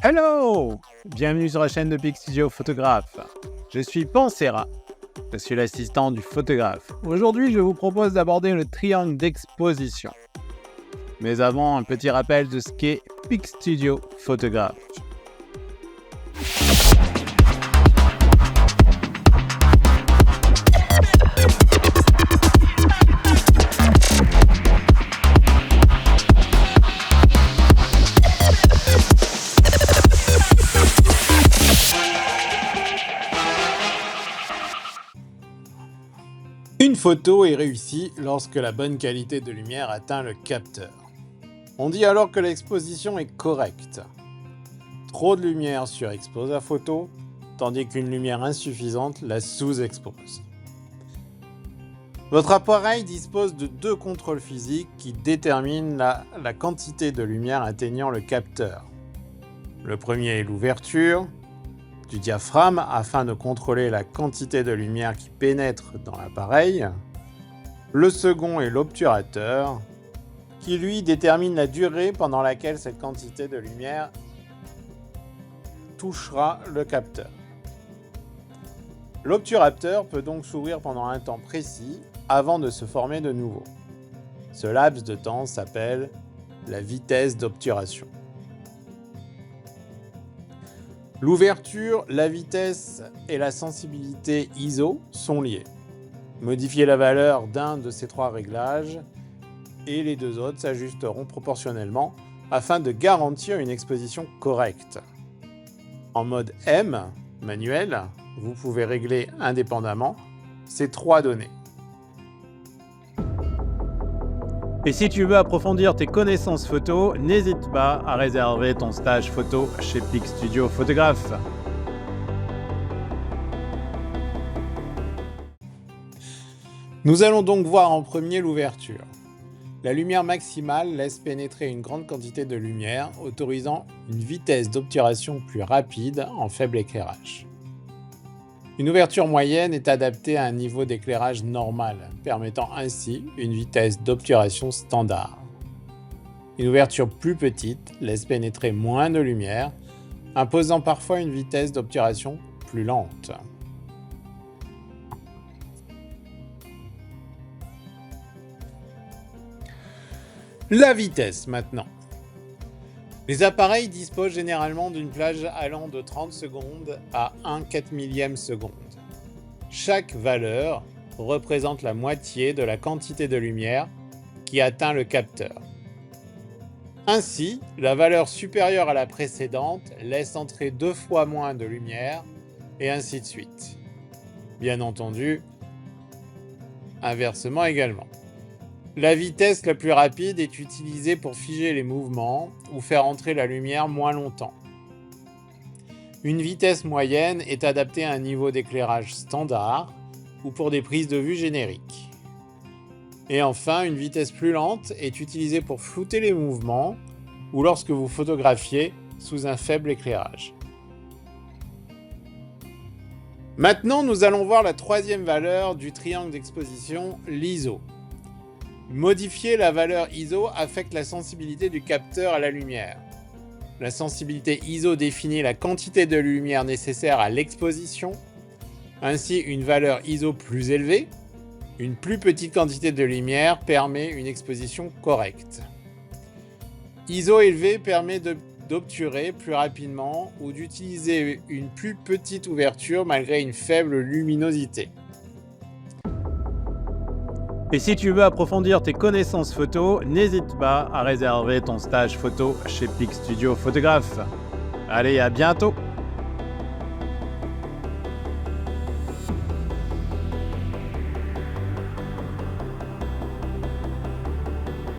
Hello! Bienvenue sur la chaîne de Pix Studio Photographe. Je suis Pansera. Je suis l'assistant du photographe. Aujourd'hui, je vous propose d'aborder le triangle d'exposition. Mais avant, un petit rappel de ce qu'est Pix Studio Photographe. Une photo est réussie lorsque la bonne qualité de lumière atteint le capteur. On dit alors que l'exposition est correcte. Trop de lumière surexpose la photo, tandis qu'une lumière insuffisante la sous-expose. Votre appareil dispose de deux contrôles physiques qui déterminent la quantité de lumière atteignant le capteur. Le premier est l'ouverture du diaphragme afin de contrôler la quantité de lumière qui pénètre dans l'appareil. Le second est l'obturateur qui lui détermine la durée pendant laquelle cette quantité de lumière touchera le capteur. L'obturateur peut donc s'ouvrir pendant un temps précis avant de se former de nouveau. Ce laps de temps s'appelle la vitesse d'obturation. L'ouverture, la vitesse et la sensibilité ISO sont liées. Modifiez la valeur d'un de ces trois réglages et les deux autres s'ajusteront proportionnellement afin de garantir une exposition correcte. En mode M, manuel, vous pouvez régler indépendamment ces trois données. Et si tu veux approfondir tes connaissances photo, n'hésite pas à réserver ton stage photo chez Pix Studio Photographe. Nous allons donc voir en premier l'ouverture. La lumière maximale laisse pénétrer une grande quantité de lumière, autorisant une vitesse d'obturation plus rapide en faible éclairage. Une ouverture moyenne est adaptée à un niveau d'éclairage normal, permettant ainsi une vitesse d'obturation standard. Une ouverture plus petite laisse pénétrer moins de lumière, imposant parfois une vitesse d'obturation plus lente. La vitesse maintenant. Les appareils disposent généralement d'une plage allant de 30 secondes à 1/4 millième seconde. Chaque valeur représente la moitié de la quantité de lumière qui atteint le capteur. Ainsi, la valeur supérieure à la précédente laisse entrer 2 fois moins de lumière, et ainsi de suite. Bien entendu, inversement également. La vitesse la plus rapide est utilisée pour figer les mouvements ou faire entrer la lumière moins longtemps. Une vitesse moyenne est adaptée à un niveau d'éclairage standard ou pour des prises de vue génériques. Et enfin, une vitesse plus lente est utilisée pour flouter les mouvements ou lorsque vous photographiez sous un faible éclairage. Maintenant, nous allons voir la troisième valeur du triangle d'exposition, l'ISO. Modifier la valeur ISO affecte la sensibilité du capteur à la lumière. La sensibilité ISO définit la quantité de lumière nécessaire à l'exposition. Ainsi, une valeur ISO plus élevée, une plus petite quantité de lumière permet une exposition correcte. ISO élevé permet d'obturer plus rapidement ou d'utiliser une plus petite ouverture malgré une faible luminosité. Et si tu veux approfondir tes connaissances photo, n'hésite pas à réserver ton stage photo chez Pix Studio Photographe. Allez, à bientôt!